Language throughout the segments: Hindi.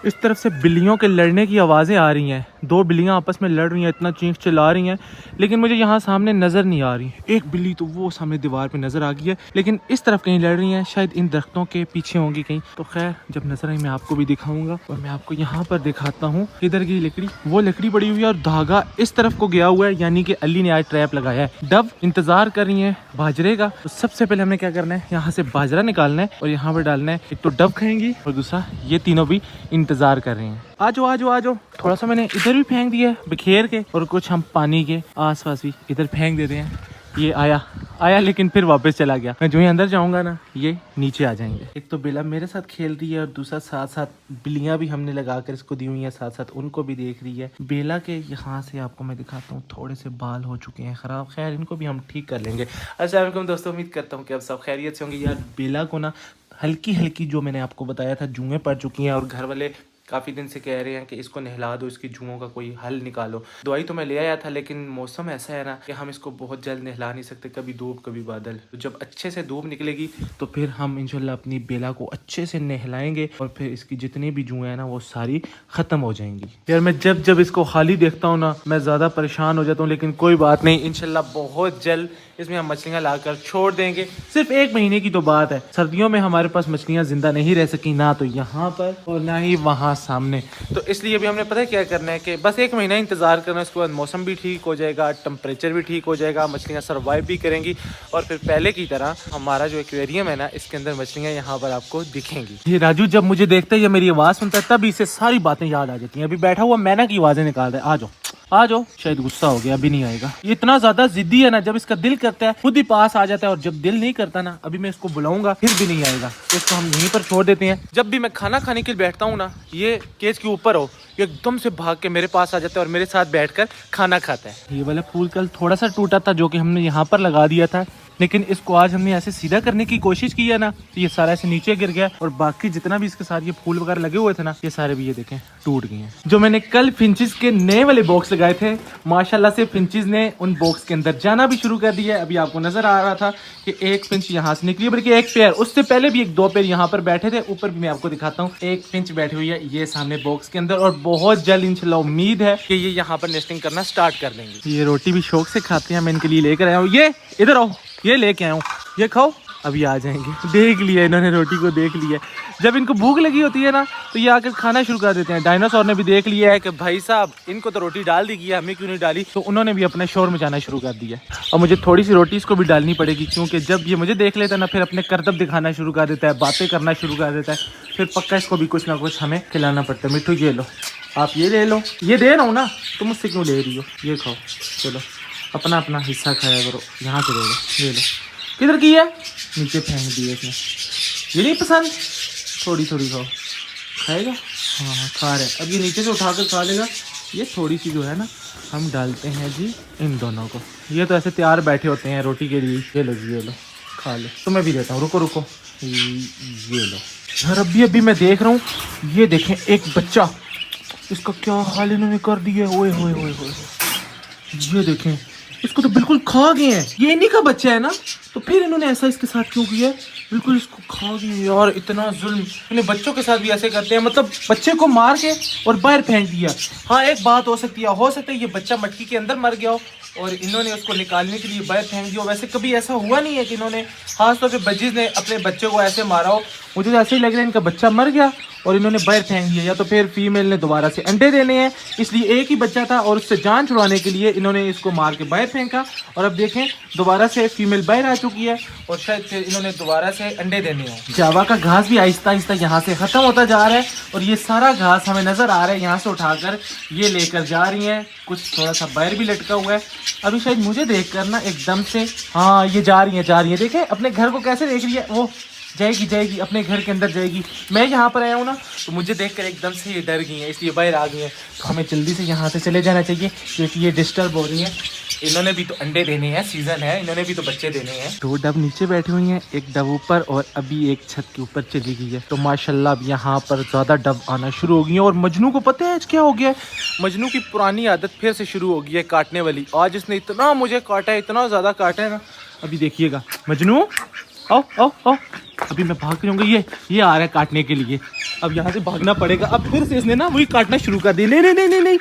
इस तरफ से बिल्लियों के लड़ने की आवाज़ें आ रही हैं। दो बिल्लियां आपस में लड़ रही हैं, इतना चीख चिल्ला रही हैं, लेकिन मुझे यहाँ सामने नज़र नहीं आ रही। एक बिल्ली तो वो सामने दीवार पे नज़र आ गई है, लेकिन इस तरफ कहीं लड़ रही हैं, शायद इन दरख्तों के पीछे होंगी कहीं। तो खैर जब नज़र आई मैं आपको भी दिखाऊंगा। और मैं आपको यहाँ पर दिखाता हूँ इधर की लकड़ी, वो लकड़ी पड़ी हुई है और धागा इस तरफ को गया हुआ है, यानी कि अली ने आज ट्रैप लगाया है। डव इंतजार कर रही है बाजरे का। तो सबसे पहले हमें क्या करना है, यहाँ से बाजरा निकालना है और यहाँ पर डालना है। एक तो डव खाएंगी और दूसरा ये तीनों भी इंतजार कर रहे हैं। आ जाओ आ जाओ आ जाओ। थोड़ा सा मैंने इधर भी फेंक दिया बिखेर के, और कुछ हम पानी के आसपास भी इधर फेंक देते हैं। ये आया लेकिन फिर वापस चला गया। मैं जो ही अंदर जाऊंगा ना, ये नीचे आ जाएंगे। एक तो बेला मेरे साथ खेल रही है और दूसरा साथ साथ बिल्लियां भी हमने लगा कर इसको दी हुई है, साथ साथ उनको भी देख रही है। बेला के यहाँ से आपको मैं दिखाता हूँ, थोड़े से बाल हो चुके हैं खराब, खैर इनको भी हम ठीक कर लेंगे। अस्सलाम वालेकुम दोस्तों, उम्मीद करता हूँ कि अब सब खैरियत से होंगे। यार बेला को ना हल्की हल्की जो मैंने आपको बताया था जुएं पड़ चुकी हैं, और घर वाले काफ़ी दिन से कह रहे हैं कि इसको नहला दो, इसकी जुओं का कोई हल निकालो। दवाई तो मैं ले आया था, लेकिन मौसम ऐसा है ना कि हम इसको बहुत जल्द नहला नहीं सकते, कभी धूप कभी बादल। तो जब अच्छे से धूप निकलेगी तो फिर हम इंशाल्लाह अपनी बेला को अच्छे से नहलाएंगे, और फिर इसकी जितनी भी जुएं हैं ना वो सारी ख़त्म हो जाएंगी। यार मैं जब इसको खाली देखता हूँ ना, मैं ज़्यादा परेशान हो जाता हूँ, लेकिन कोई बात नहीं, इंशाल्लाह बहुत जल्द इसमें हम मछलियाँ लाकर छोड़ देंगे। सिर्फ 1 महीने की तो बात है। सर्दियों में हमारे पास मछलियाँ जिंदा नहीं रह सकी, ना तो यहाँ पर और ना ही वहाँ सामने। तो इसलिए भी हमने पता है क्या करना है कि बस 1 महीना इंतज़ार करना है। उसके बाद मौसम भी ठीक हो जाएगा, टेम्परेचर भी ठीक हो जाएगा, मछलियाँ सर्वाइव भी करेंगी, और फिर पहले की तरह हमारा जो एक्वेरियम है ना, इसके अंदर मछलियाँ यहाँ पर आपको दिखेंगी। ये राजू जब मुझे देखता है या मेरी आवाज़ सुनता है, तब इसे सारी बातें याद आ जाती हैं। अभी बैठा हुआ मैना की आवाज़ें निकाल रहा है, आ जाओ। शायद गुस्सा हो गया, अभी नहीं आएगा। ये इतना ज्यादा जिद्दी है ना, जब इसका दिल करता है खुद ही पास आ जाता है, और जब दिल नहीं करता ना, अभी मैं इसको बुलाऊंगा फिर भी नहीं आएगा। तो इसको हम यहीं पर छोड़ देते हैं। जब भी मैं खाना खाने के लिए बैठता हूँ ना, ये केज के ऊपर हो, ये एकदम से भाग के मेरे पास आ जाता है और मेरे साथ बैठकर खाना खाता है। ये वाला फूल कल थोड़ा सा टूटा था, जो कि हमने यहाँ पर लगा दिया था, लेकिन इसको आज हमने ऐसे सीधा करने की कोशिश की है ना, तो ये सारा ऐसे नीचे गिर गया, और बाकी जितना भी इसके साथ ये फूल वगैरह लगे हुए थे ना, ये सारे भी ये देखें टूट गए हैं। जो मैंने कल फिंचेस के नए वाले बॉक्स लगाए थे, माशाल्लाह से फिंचेस ने उन बॉक्स के अंदर जाना भी शुरू कर दिया है। अभी आपको नजर आ रहा था कि एक फिंच यहाँ से निकली, बल्कि एक पेयर, उससे पहले भी 1-2 पेयर यहाँ पर बैठे थे। ऊपर भी मैं आपको दिखाता हूँ, एक फिंच बैठी हुई है ये सामने बॉक्स के अंदर, और बहुत जल्द इंशाल्लाह उम्मीद है कि ये यहाँ पर नेस्टिंग करना स्टार्ट कर देंगे। ये रोटी भी शौक से खाते हैं, मैं इनके लिए लेकर आया हूँ। ये इधर आओ, ये लेके आया हूँ, ये खाओ, अभी आ जाएंगे। देख लिया इन्होंने, रोटी को देख लिया। जब इनको भूख लगी होती है ना, तो ये आकर खाना शुरू कर देते हैं। डायनासोर ने भी देख लिया है कि भाई साहब इनको तो रोटी डाल दी गई है, हमें क्यों नहीं डाली, तो उन्होंने भी अपना शोर मचाना शुरू कर दिया। और मुझे थोड़ी सी रोटी इसको भी डालनी पड़ेगी, क्योंकि जब ये मुझे देख लेता है ना, फिर अपने करतब दिखाना शुरू कर देता है, बातें करना शुरू कर देता है, फिर पक्का इसको भी कुछ ना कुछ हमें खिलाना पड़ता है। मिट्टू ये लो, आप ये ले लो, ये दे रहा हूँ ना, तुम मुझसे क्यों ले रही हो, ये खाओ, चलो अपना अपना हिस्सा खाया करो, यहाँ से ले लो। किधर की है, नीचे फेंक दी है इसने, ये नहीं पसंद, थोड़ी थोड़ी खाओ, खाएगा, हाँ खा रहा है। अब ये नीचे से उठाकर खा लेगा। ये थोड़ी सी जो है ना, हम डालते हैं जी इन दोनों को। ये तो ऐसे तैयार बैठे होते हैं रोटी के लिए। ये लो जी, ये लो, खा लो, तुम्हें भी देता हूँ, रुको, ये लो यार। अभी मैं देख रहा हूँ, ये देखें एक बच्चा, इसका क्या हाल इन्होंने कर दिया है, ओए होए होए होए, ये देखें, इसको तो बिल्कुल खा गए हैं। ये इन्हीं का बच्चा है ना, तो फिर इन्होंने ऐसा इसके साथ क्यों किया, बिल्कुल इसको खा गए यार। इतना जुल्म इन्हें बच्चों के साथ भी ऐसे करते हैं, मतलब बच्चे को मार के और बाहर फेंक दिया। हाँ एक बात हो सकती है ये बच्चा मटकी के अंदर मर गया हो और इन्होंने उसको निकालने के लिए बाहर फेंक दिया। वैसे कभी ऐसा हुआ नहीं है कि इन्होंने खासतौर पे बजीज ने अपने बच्चे को ऐसे मारा हो। मुझे तो ऐसे ही लग रहा है इनका बच्चा मर गया और इन्होंने बाहर फेंक दिया, या तो फिर फीमेल ने दोबारा से अंडे देने हैं, इसलिए एक ही बच्चा था और उससे जान छुड़ाने के लिए इन्होंने इसको मार के बाहर फेंका। और अब देखें दोबारा से फीमेल बाहर आ चुकी है और शायद फिर इन्होंने दोबारा से अंडे देने हैं। जावा का घास भी आहिस्ता आहिस्ता यहाँ से खत्म होता जा रहा है और ये सारा घास हमें नजर आ रहा है। यहाँ से उठाकर ये लेकर जा रही हैं, कुछ थोड़ा सा बाहर भी लटका हुआ है। अभी शायद मुझे देख कर ना एकदम से, हाँ ये जा रही है। देखें अपने घर को कैसे देख रही है, वो जाएगी अपने घर के अंदर जाएगी। मैं यहाँ पर आया हूँ ना, तो मुझे देखकर एकदम से ये डर गई हैं, इसलिए बाहर आ गई हैं। तो हमें जल्दी से यहाँ से चले जाना चाहिए क्योंकि ये डिस्टर्ब हो रही हैं। इन्होंने भी तो अंडे देने हैं, सीजन है, इन्होंने भी तो बच्चे देने हैं। 2 डब नीचे बैठी हुई हैं, एक डब ऊपर और अभी एक छत के ऊपर चली गई है। तो माशाल्लाह अब यहाँ पर ज़्यादा डब आना शुरू हो गई हैं। और मजनू को पता है आज क्या हो गया है, मजनू की पुरानी आदत फिर से शुरू हो गई है काटने वाली। आज इसने इतना मुझे काटा है, इतना ज़्यादा काटा है ना। अभी देखिएगा मजनू, आओ आओ आओ। अभी मैं भाग जाऊंगा, ये आ रहा है काटने के लिए। अब यहाँ से भागना पड़ेगा। अब फिर से इसने ना वही काटना शुरू कर दिया। नहीं नहीं नहीं नहीं नहीं,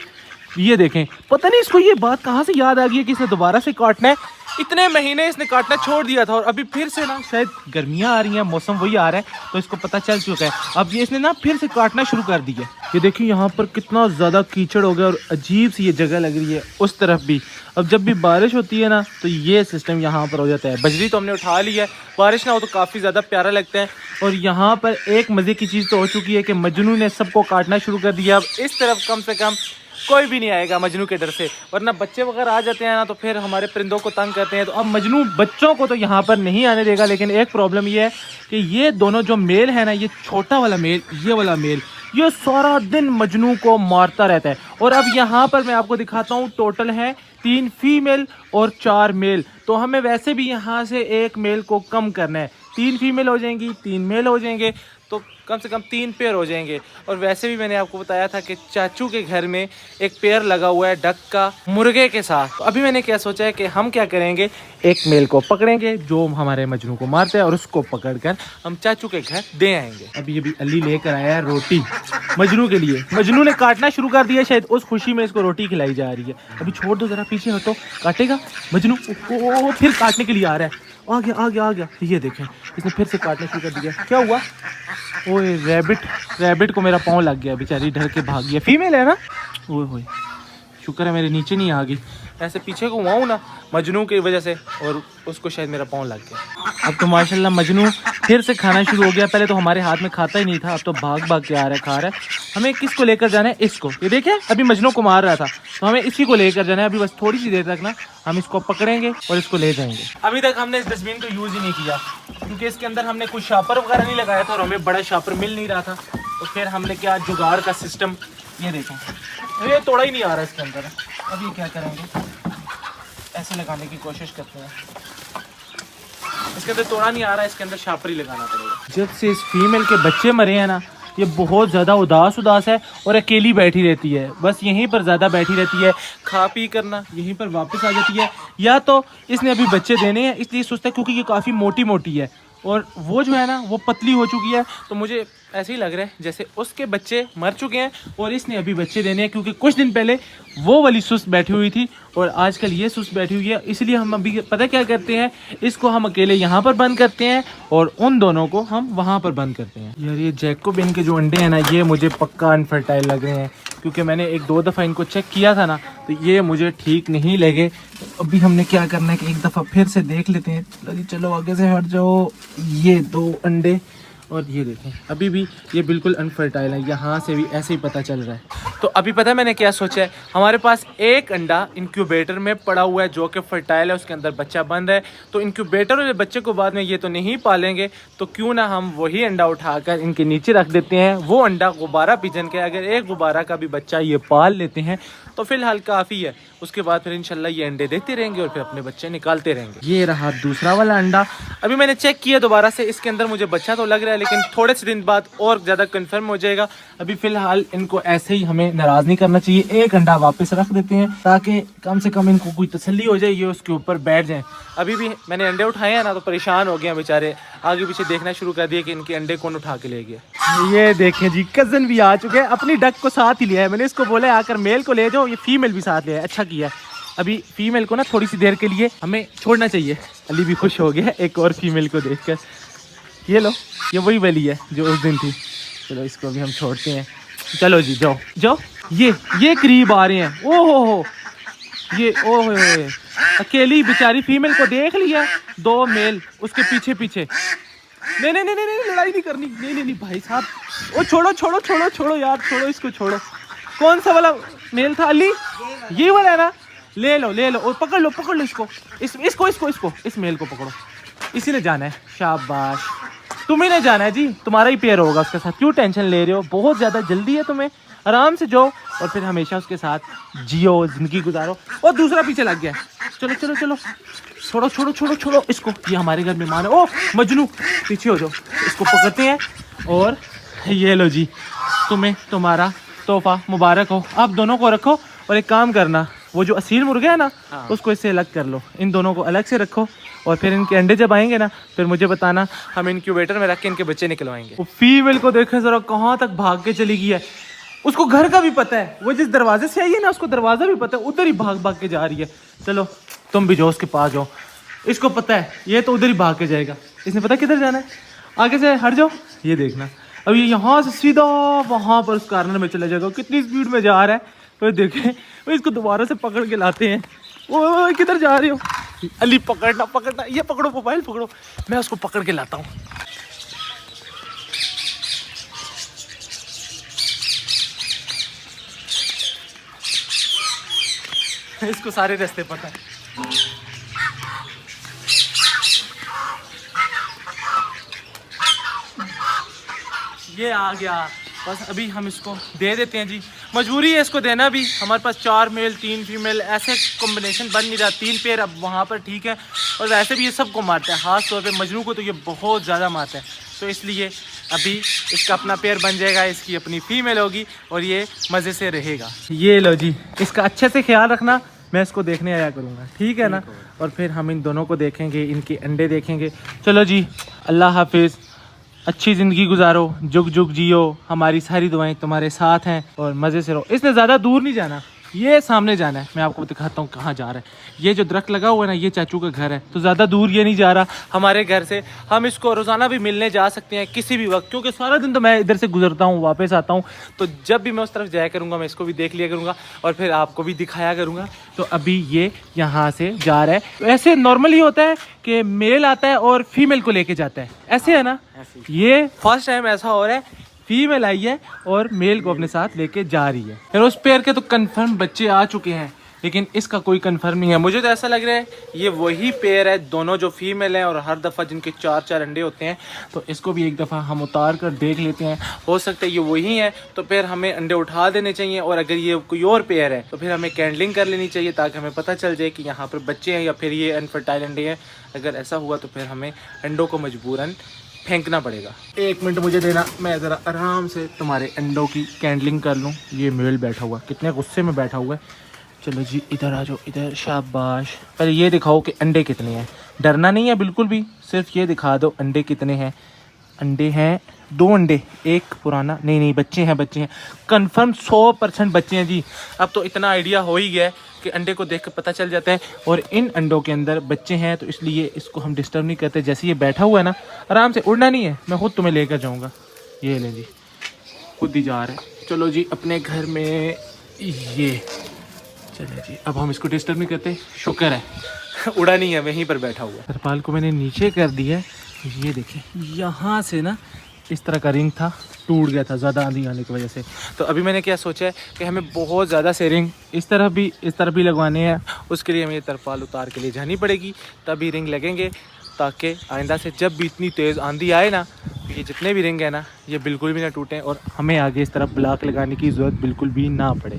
ये देखें, पता नहीं इसको ये बात कहाँ से याद आ गई है कि इसने दोबारा से काटना है। इतने महीने इसने काटना छोड़ दिया था और अभी फिर से ना शायद गर्मियाँ आ रही हैं, मौसम वही आ रहा है, तो इसको पता चल चुका है। अब ये इसने ना फिर से काटना शुरू कर दिया। ये देखिए यहाँ पर कितना ज़्यादा कीचड़ हो गया और अजीब सी ये जगह लग रही है उस तरफ भी। अब जब भी बारिश होती है ना तो ये सिस्टम यहाँ पर हो जाता है। बजरी तो हमने उठा ली है, बारिश ना हो तो काफ़ी ज़्यादा प्यारा लगता है। और यहाँ पर एक मज़े की चीज़ तो हो चुकी है कि मजनू ने सबको काटना शुरू कर दिया। अब इस तरफ कम से कम कोई भी नहीं आएगा मजनू के डर से, वरना बच्चे वगैरह आ जाते हैं ना तो फिर हमारे परिंदों को तंग करते हैं। तो अब मजनू बच्चों को तो यहाँ पर नहीं आने देगा। लेकिन एक प्रॉब्लम ये है कि ये दोनों जो मेल है ना, ये छोटा वाला मेल, ये वाला मेल, ये सारा दिन मजनू को मारता रहता है। और अब यहाँ पर मैं आपको दिखाता हूँ, टोटल है 3 फीमेल और 4 मेल। तो हमें वैसे भी यहाँ से एक मेल को कम करना है। 3 फीमेल हो जाएंगी, 3 मेल हो जाएंगे, तो कम से कम 3 पेयर हो जाएंगे। और वैसे भी मैंने आपको बताया था कि चाचू के घर में एक पेयर लगा हुआ है डक का मुर्गे के साथ। तो अभी मैंने क्या सोचा है कि हम क्या करेंगे, एक मेल को पकड़ेंगे जो हमारे मजनू को मारते हैं और उसको पकड़कर हम चाचू के घर दे आएंगे। अभी ये भी अली लेकर आया है रोटी मजनू के लिए। मजनू ने काटना शुरू कर दिया, शायद उस खुशी में इसको रोटी खिलाई जा रही है। अभी छोड़ दो जरा, पीछे हटो, काटेगा मजनू। ओ फिर काटने के लिए आ रहा है, आ गया आ गया आ गया। ये देखें, इसने फिर से काटना शुरू कर दिया। क्या हुआ? ओए रैबिट को मेरा पाँव लग गया, बेचारी डर के भाग गया। फीमेल है ना? ओए होए, शुक्र है मेरे नीचे नहीं आ गई। ऐसे पीछे को हुआ हूँ ना मजनू की वजह से, और उसको शायद मेरा पाँव लग गया। अब तो माशाल्लाह मजनू फिर से खाना शुरू हो गया। पहले तो हमारे हाथ में खाता ही नहीं था, अब तो भाग भाग के आ रहा है, खा रहा है। हमें किसको लेकर जाना है? इसको। ये देखिए अभी मजनू को मार रहा था, तो हमें इसी को लेकर जाना है। अभी बस थोड़ी सी देर तक ना हम इसको पकड़ेंगे और इसको ले जाएंगे। अभी तक हमने इस डस्टबिन को यूज़ ही नहीं किया क्योंकि इसके अंदर हमने कुछ शापर वगैरह नहीं लगाया था और हमें बड़ा शापर मिल नहीं रहा था। तो फिर हमने क्या जुगाड़ का सिस्टम, ये देखें, ये तोड़ा ही नहीं आ रहा इसके अंदर। अब ये क्या करेंगे, ऐसे लगाने की कोशिश करते हैं। इसके अंदर तोड़ा नहीं आ रहा है, इसके अंदर शापर ही लगाना पड़ेगा। जब से इस फीमेल के बच्चे मरे हैं ना, ये बहुत ज़्यादा उदास है और अकेली बैठी रहती है। बस यहीं पर ज़्यादा बैठी रहती है, खा पी करना, यहीं पर वापस आ जाती है। या तो इसने अभी बच्चे देने हैं इसलिए सोचता है, क्योंकि ये काफ़ी मोटी मोटी है और वो जो है ना वो पतली हो चुकी है। तो मुझे ऐसे ही लग रहा है जैसे उसके बच्चे मर चुके हैं और इसने अभी बच्चे देने हैं, क्योंकि कुछ दिन पहले वो वाली सुस्त बैठी हुई थी और आजकल ये सुस्त बैठी हुई है। इसलिए हम अभी पता क्या करते हैं, इसको हम अकेले यहाँ पर बंद करते हैं और उन दोनों को हम वहाँ पर बंद करते हैं। यार ये जैकोबिन के जो अंडे हैं ना, ये मुझे पक्का अनफर्टाइल लग रहे हैं, क्योंकि मैंने 1-2 दफ़ा इनको चेक किया था ना, तो ये मुझे ठीक नहीं लगे। तो अभी हमने क्या करना है कि एक दफ़ा फिर से देख लेते हैं। चलो आगे से हट जाओ। ये 2 अंडे और ये देखें अभी भी ये बिल्कुल अनफर्टाइल है, यहाँ से भी ऐसे ही पता चल रहा है। तो अभी पता है मैंने क्या सोचा है, हमारे पास एक अंडा इंक्यूबेटर में पड़ा हुआ है जो कि फर्टाइल है, उसके अंदर बच्चा बंद है। तो इंक्यूबेटर वाले बच्चे को बाद में ये तो नहीं पालेंगे, तो क्यों ना हम वही अंडा उठाकर इनके नीचे रख देते हैं। वो अंडा गुब्बारा पिजन के, अगर एक गुब्बारा का भी बच्चा ये पाल लेते हैं तो फिलहाल काफ़ी है। उसके बाद फिर इंशाल्लाह ये अंडे देते रहेंगे और फिर अपने बच्चे निकालते रहेंगे। ये रहा दूसरा वाला अंडा। अभी मैंने चेक किया दोबारा से, इसके अंदर मुझे बच्चा तो लग रहा है, लेकिन थोड़े से दिन बाद और ज़्यादा कंफर्म हो जाएगा। अभी फ़िलहाल इनको ऐसे ही हमें नाराज़ नहीं करना चाहिए। एक अंडा वापस रख देते हैं ताकि कम से कम इनको कोई तसल्ली हो जाए, ये उसके ऊपर बैठ जाएँ। अभी भी मैंने अंडे उठाए हैं ना तो परेशान हो गए बेचारे, आगे पीछे देखना शुरू कर दिया कि इनके अंडे कौन उठा के ले गया। ये देखें जी, कज़न भी आ चुके हैं, अपनी डक को साथ ही लिया है। मैंने इसको बोला आकर मेल को ले जाओ, ये फीमेल भी साथ लिया है, अच्छा किया। अभी फीमेल को ना थोड़ी सी देर के लिए हमें छोड़ना चाहिए। अली भी खुश हो गया एक और फीमेल को देखकर। ये लो, ये वही वाली है जो उस दिन थी। चलो इसको भी हम छोड़ते हैं। चलो जी जाओ जाओ। ये करीब आ रहे हैं। ओहो हो, ये ओहो अकेली बेचारी फीमेल को देख लिया, 2 मेल उसके पीछे पीछे। नहीं नहीं नहीं नहीं, लड़ाई नहीं करनी। नहीं नहीं नहीं भाई साहब, ओ छोड़ो छोड़ो छोड़ो छोड़ो यार, छोड़ो इसको छोड़ो। कौन सा वाला मेल था अली? ये वाला है ना, ले लो और पकड़ लो इसको, इसको इस मेल को पकड़ो। इसी ने जाना है, शाबाश। तुम्हें नहीं जाना है जी, तुम्हारा ही पेयर होगा उसके साथ। क्यों टेंशन ले रहे हो, बहुत ज़्यादा जल्दी है तुम्हें, आराम से जाओ और फिर हमेशा उसके साथ जियो, ज़िंदगी गुजारो। और दूसरा पीछे लग गया। चलो चलो चलो, छोड़ो छोड़ो छोड़ो छोड़ो इसको, ये हमारे घर मेहमान है। ओ मजनू पीछे हो जाओ, इसको पकड़ते हैं। और ये लो जी, तुम्हें तुम्हारा तोहफा मुबारक हो। आप दोनों को रखो और एक काम करना, वो जो असील मुर्गा है ना, उसको इससे अलग कर लो। इन दोनों को अलग से रखो और फिर इनके अंडे जब आएंगे ना फिर मुझे बताना, हम इनक्यूबेटर में रख के इनके बच्चे निकलवाएंगे। वो फीमेल को देखें ज़रा कहाँ तक भाग के चली गई है, उसको घर का भी पता है, वो जिस दरवाजे से आई है ना उसको दरवाज़ा भी पता है, उधर ही भाग भाग के जा रही है। चलो तुम भी जाओ उसके पास जाओ, इसको पता है ये तो उधर ही भाग के जाएगा, इसने पता किधर जाना है, आगे से हट जाओ। ये देखना अब ये यहाँ से सीधा वहाँ पर उस कार्नर में चला जाएगा, कितनी स्पीड में जा रहा है। तो देखें वो इसको दोबारा से पकड़ के लाते हैं। वो किधर जा रही हो अली, पकड़ना पकड़ना, ये पकड़ो मोबाइल पकड़ो, मैं उसको पकड़ के लाता हूँ। इसको सारे रास्ते पता है। ये आ गया, बस अभी हम इसको दे देते हैं जी, मजबूरी है इसको देना भी। हमारे पास 4 मेल 3 फीमेल ऐसे कॉम्बिनेशन बन नहीं रहा, 3 पेयर अब वहाँ पर ठीक है। और वैसे भी ये सबको मारता है, ख़ास तौर पे मजनू को तो ये बहुत ज़्यादा मारता है। तो इसलिए अभी इसका अपना पेयर बन जाएगा, इसकी अपनी फीमेल होगी और ये मज़े से रहेगा। ये लो जी, इसका अच्छे से ख्याल रखना, मैं इसको देखने आया करूँगा, ठीक है ना। और फिर हम इन दोनों को देखेंगे, इनके अंडे देखेंगे। चलो जी, अल्लाह हाफिज़, अच्छी ज़िंदगी गुजारो, जुग जुग जियो, हमारी सारी दुआएं तुम्हारे साथ हैं और मज़े से रहो। इसने ज़्यादा दूर नहीं जाना, ये सामने जाना है, मैं आपको दिखाता हूँ कहाँ जा रहा है। ये जो दरख्त लगा हुआ है ना, ये चाचू का घर है, तो ज़्यादा दूर ये नहीं जा रहा हमारे घर से। हम इसको रोज़ाना भी मिलने जा सकते हैं किसी भी वक्त, क्योंकि सारा दिन तो मैं इधर से गुजरता हूँ वापस आता हूँ, तो जब भी मैं उस तरफ जाया करूँगा मैं इसको भी देख लिया करूँगा और फिर आपको भी दिखाया करूँगा। तो अभी ये यहाँ से जा रहा है। ऐसे नॉर्मली होता है कि मेल आता है और फीमेल को लेके जाता है, ऐसे है ना। ये फर्स्ट टाइम ऐसा हो रहा है, फीमेल आई है और मेल को अपने साथ लेके जा रही है। फिर उस पेयर के तो कंफर्म बच्चे आ चुके हैं, लेकिन इसका कोई कंफर्म नहीं है। मुझे तो ऐसा लग रहा है ये वही पेयर है, दोनों जो फीमेल हैं और हर दफ़ा जिनके 4-4 अंडे होते हैं। तो इसको भी एक दफ़ा हम उतार कर देख लेते हैं, हो सकता है ये वही है। तो फिर हमें अंडे उठा देने चाहिए, और अगर ये कोई और पेयर है तो फिर हमें कैंडलिंग कर लेनी चाहिए, ताकि हमें पता चल जाए कि यहाँ पर बच्चे हैं या फिर ये अनफर्टाइल अंडे हैं। अगर ऐसा हुआ तो फिर हमें अंडों को मजबूरन फेंकना पड़ेगा। 1 मिनट मुझे देना, मैं ज़रा आराम से तुम्हारे अंडों की कैंडलिंग कर लूँ। ये मेल बैठा हुआ, कितने गुस्से में बैठा हुआ है। चलो जी इधर आ जाओ, इधर, शाबाश। पहले ये दिखाओ कि अंडे कितने हैं, डरना नहीं है बिल्कुल भी, सिर्फ ये दिखा दो अंडे कितने हैं। अंडे हैं 2 अंडे, एक पुराना, नहीं बच्चे हैं कंफर्म 100% बच्चे हैं जी। अब तो इतना आइडिया हो ही गया है कि अंडे को देख कर पता चल जाता है, और इन अंडों के अंदर बच्चे हैं, तो इसलिए इसको हम डिस्टर्ब नहीं करते। जैसे ये बैठा हुआ है ना, आराम से, उड़ना नहीं है, मैं खुद तुम्हें लेकर जाऊँगा। ये लें जी, खुद ही जा रहे हैं। चलो जी अपने घर में, ये चलिए जी, अब हम इसको डिस्टर्ब नहीं करते, शुक्र है उड़ा नहीं है, वहीं पर बैठा हुआ है। तरपाल को मैंने नीचे कर दिया है, ये देखें यहाँ से ना इस तरह का रिंग था, टूट गया था ज़्यादा आंधी आने की वजह से। तो अभी मैंने क्या सोचा है कि हमें बहुत ज़्यादा से रिंग इस तरफ भी लगवाने हैं। उसके लिए हमें ये तरपाल उतार के लिए जानी पड़ेगी, तभी रिंग लगेंगे, ताकि आइंदा से जब भी इतनी तेज़ आंधी आए ना, तो ये जितने भी रिंग है ना ये बिल्कुल भी ना टूटें, और हमें आगे इस तरफ ब्लॉक लगाने की ज़रूरत बिल्कुल भी ना पड़े।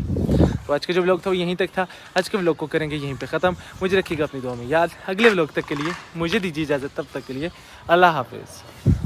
तो आज का जो व्लॉग था वो यहीं तक था। आज के व्लॉग को करेंगे यहीं पे ख़त्म। मुझे रखिएगा अपनी दुआ में याद। अगले व्लॉग तक के लिए मुझे दीजिए इजाज़त, तब तक के लिए अल्लाह हाफिज़।